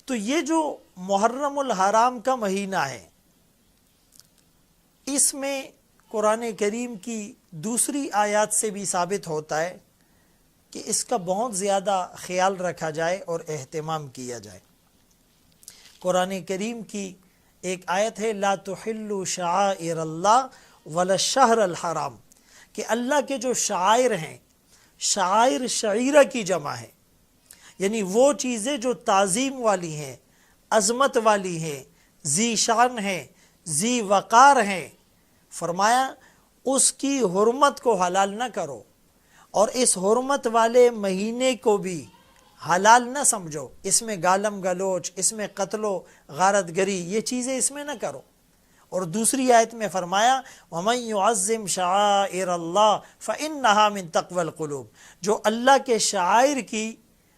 تو یہ جو محرم الحرام کا مہینہ ہے، اس میں قرآن کریم کی دوسری آیات سے بھی ثابت ہوتا ہے کہ اس کا بہت زیادہ خیال رکھا جائے اور اہتمام کیا جائے۔ قرآن کریم کی ایک آیت ہے لا تحلوا شعائر اللہ ولا الشہر الحرام، کہ اللہ کے جو شعائر ہیں، شعائر شعیرہ کی جمع ہے، یعنی وہ چیزیں جو تعظیم والی ہیں، عظمت والی ہیں، ذی شان ہیں، ذی وقار ہیں، فرمایا اس کی حرمت کو حلال نہ کرو، اور اس حرمت والے مہینے کو بھی حلال نہ سمجھو، اس میں گالم گلوچ، اس میں قتل و غارت گری، یہ چیزیں اس میں نہ کرو۔ اور دوسری آیت میں فرمایا وَمَن يُعَظِّمْ شَعَائِرَ اللَّهِ فَإِنَّهَا مِن تَقْوَى الْقُلُوبِ، جو اللہ کے شعائر کی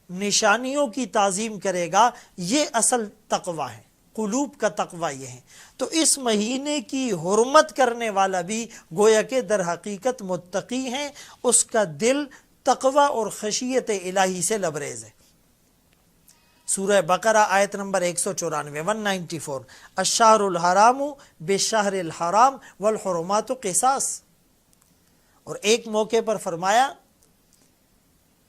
نشانیوں کی تعظیم کرے گا یہ اصل تقوی ہے، قلوب کا تقوی یہ ہے۔ تو اس مہینے کی حرمت کرنے والا بھی گویا کہ در حقیقت متقی ہیں، اس کا دل تقوی اور خشیت الہی سے لبریز ہے۔ سورہ بقرہ آیت نمبر 194 194 الشہر الحرام بالشہر الحرام والحرمات قصاص۔ اور ایک موقع پر فرمایا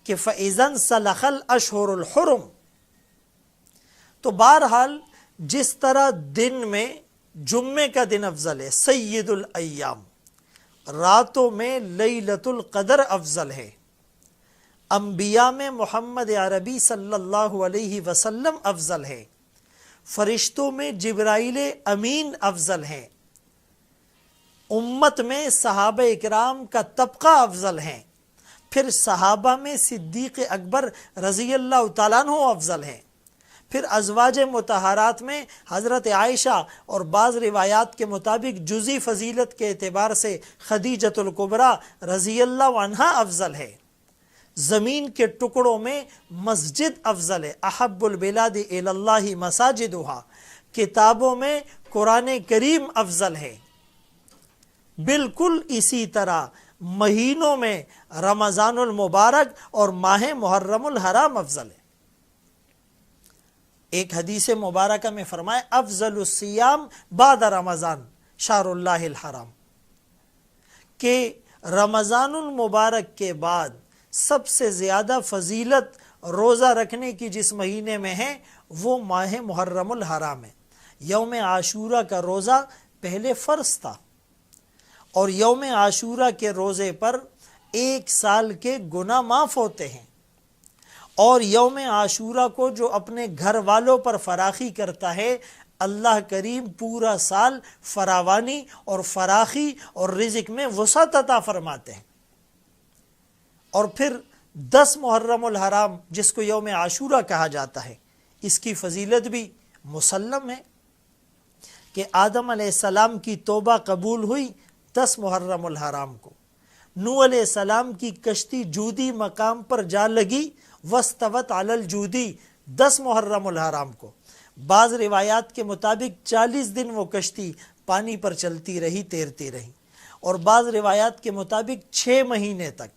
کہ فَإِذَا انْسَلَخَ الْأَشْهُرُ الْحُرُمُ، تو بہرحال جس طرح دن میں جمعے کا دن افضل ہے، سید الایام، راتوں میں لیلۃ القدر افضل ہے، انبیاء میں محمد عربی صلی اللہ علیہ وسلم افضل ہے، فرشتوں میں جبرائیل امین افضل ہیں، امت میں صحابہ اکرام کا طبقہ افضل ہیں، پھر صحابہ میں صدیق اکبر رضی اللہ تعالیٰ عنہ افضل ہیں، پھر ازواج مطہرات میں حضرت عائشہ اور بعض روایات کے مطابق جزئی فضیلت کے اعتبار سے خدیجۃ الکبریٰ رضی اللہ عنہا افضل ہے، زمین کے ٹکڑوں میں مسجد افضل ہے، احب البلاد الی اللہ مساجدہا، کتابوں میں قرآن کریم افضل ہے۔ بالکل اسی طرح مہینوں میں رمضان المبارک اور ماہ محرم الحرام افضل ہے۔ ایک حدیث مبارکہ میں فرمایا افضل الصیام بعد رمضان شہر اللہ الحرام، کہ رمضان المبارک کے بعد سب سے زیادہ فضیلت روزہ رکھنے کی جس مہینے میں ہے وہ ماہ محرم الحرام ہے۔ یوم عاشورہ کا روزہ پہلے فرض تھا، اور یوم عاشورہ کے روزے پر 1 سال کے گناہ معاف ہوتے ہیں، اور یوم عاشورہ کو جو اپنے گھر والوں پر فراخی کرتا ہے اللہ کریم پورا سال فراوانی اور فراخی اور رزق میں وسعت عطا فرماتے ہیں۔ اور پھر 10 محرم الحرام جس کو یوم عاشورہ کہا جاتا ہے، اس کی فضیلت بھی مسلم ہے کہ آدم علیہ السلام کی توبہ قبول ہوئی 10 محرم الحرام کو، نوح علیہ السلام کی کشتی جودی مقام پر جا لگی وَاسْتَوَتْ عَلَى الْجُودِي 10 محرم الحرام کو، بعض روایات کے مطابق 40 دن وہ کشتی پانی پر چلتی رہی، تیرتی رہی، اور بعض روایات کے مطابق 6 مہینے تک۔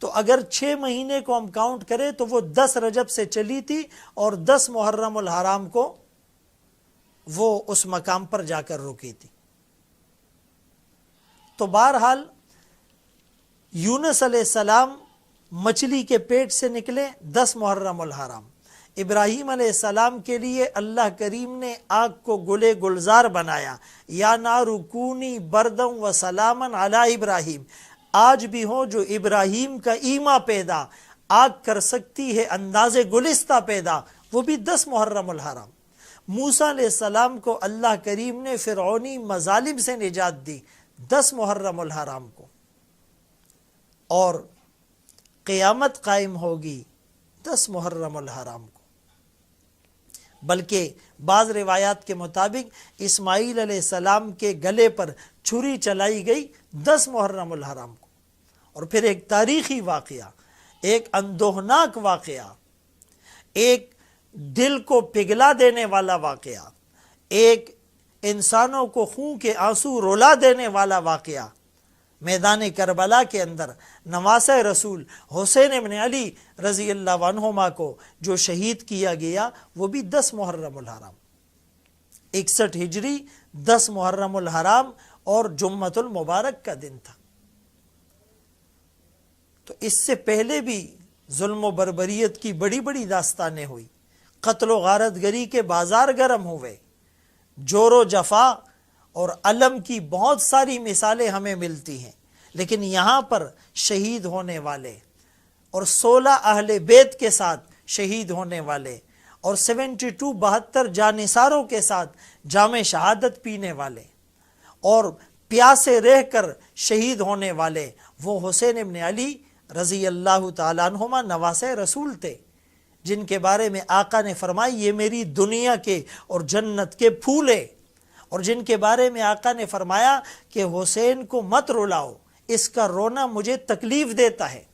تو اگر 6 مہینے کو ہم کاؤنٹ کریں تو وہ 10 رجب سے چلی تھی، اور 10 محرم الحرام کو وہ اس مقام پر جا کر رکی تھی۔ تو بہرحال یونس علیہ السلام مچھلی کے پیٹ سے نکلے 10 محرم الحرام، ابراہیم علیہ السلام کے لیے اللہ کریم نے آگ کو گلے گلزار بنایا، یا نار کونی بردم و سلامن علی ابراہیم، آج بھی ہو جو ابراہیم کا ایما پیدا، آگ کر سکتی ہے انداز گلستہ پیدا، وہ بھی 10 محرم الحرام۔ موسیٰ علیہ السلام کو اللہ کریم نے فرعونی مظالم سے نجات دی 10 محرم الحرام کو، اور قیامت قائم ہوگی 10 محرم الحرام کو۔ بلکہ بعض روایات کے مطابق اسماعیل علیہ السلام کے گلے پر چھری چلائی گئی 10 محرم الحرام کو۔ اور پھر ایک تاریخی واقعہ، ایک اندوہناک واقعہ، ایک دل کو پگھلا دینے والا واقعہ، ایک انسانوں کو خون کے آنسو رلا دینے والا واقعہ میدان کربلا کے اندر نواسہ رسول حسین ابن علی رضی اللہ عنہما کو جو شہید کیا گیا وہ بھی 10 محرم الحرام، 61 ہجری 10 محرم الحرام اور جمعۃ المبارک کا دن تھا۔ تو اس سے پہلے بھی ظلم و بربریت کی بڑی بڑی داستانیں ہوئی، قتل و غارت گری کے بازار گرم ہوئے، جور و جفا اور علم کی بہت ساری مثالیں ہمیں ملتی ہیں، لیکن یہاں پر شہید ہونے والے اور 16 اہل بیت کے ساتھ شہید ہونے والے اور 72 جانثاروں کے ساتھ جام شہادت پینے والے اور پیاسے رہ کر شہید ہونے والے وہ حسین ابن علی رضی اللہ تعالیٰ عنہما نواسہ رسول تھے، جن کے بارے میں آقا نے فرمائی یہ میری دنیا کے اور جنت کے پھول ہیں، اور جن کے بارے میں آقا نے فرمایا کہ حسین کو مت رلاؤ، اس کا رونا مجھے تکلیف دیتا ہے،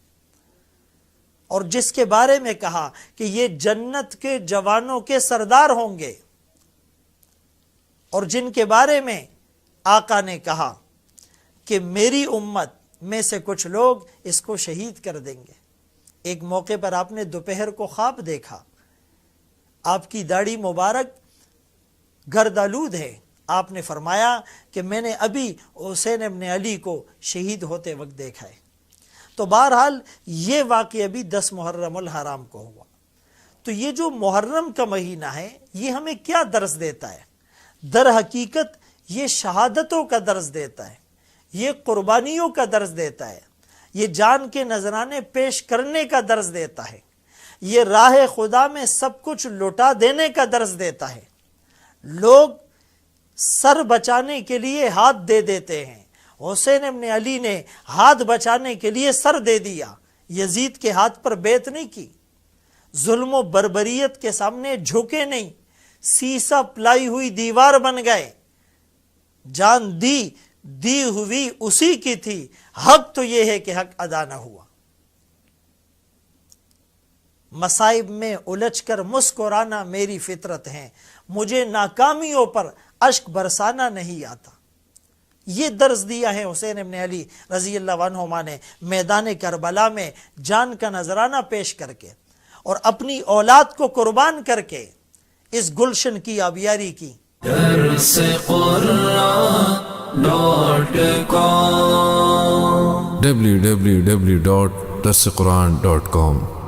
اور جس کے بارے میں کہا کہ یہ جنت کے جوانوں کے سردار ہوں گے، اور جن کے بارے میں آقا نے کہا کہ میری امت میں سے کچھ لوگ اس کو شہید کر دیں گے۔ ایک موقع پر آپ نے دوپہر کو خواب دیکھا، آپ کی داڑھی مبارک گردآلود ہے، آپ نے فرمایا کہ میں نے ابھی حسین ابن علی کو شہید ہوتے وقت دیکھا ہے۔ تو بہرحال یہ واقعہ بھی 10 محرم الحرام کو ہوا۔ تو یہ جو محرم کا مہینہ ہے یہ ہمیں کیا درس دیتا ہے؟ در حقیقت یہ شہادتوں کا درس دیتا ہے، یہ قربانیوں کا درس دیتا ہے، یہ جان کے نذرانے پیش کرنے کا درس دیتا ہے، یہ راہ خدا میں سب کچھ لوٹا دینے کا درس دیتا ہے۔ لوگ سر بچانے کے لیے ہاتھ دے دیتے ہیں، حسین ابن علی نے ہاتھ بچانے کے لیے سر دے دیا، یزید کے ہاتھ پر بیعت نہیں کی، ظلم و بربریت کے سامنے جھکے نہیں، سیسا پلائی ہوئی دیوار بن گئے، جان دی ہوئی اسی کی تھی، حق تو یہ ہے کہ حق ادا نہ ہوا۔ مصائب میں الجھ کر مسکرانا میری فطرت ہے، مجھے ناکامیوں پر اشک برسانا نہیں آتا۔ یہ درس دیا ہے حسین ابن علی رضی اللہ عنہما نے میدان کربلا میں جان کا نذرانہ پیش کر کے اور اپنی اولاد کو قربان کر کے اس گلشن کی آبیاری کی۔ www.darsequran.com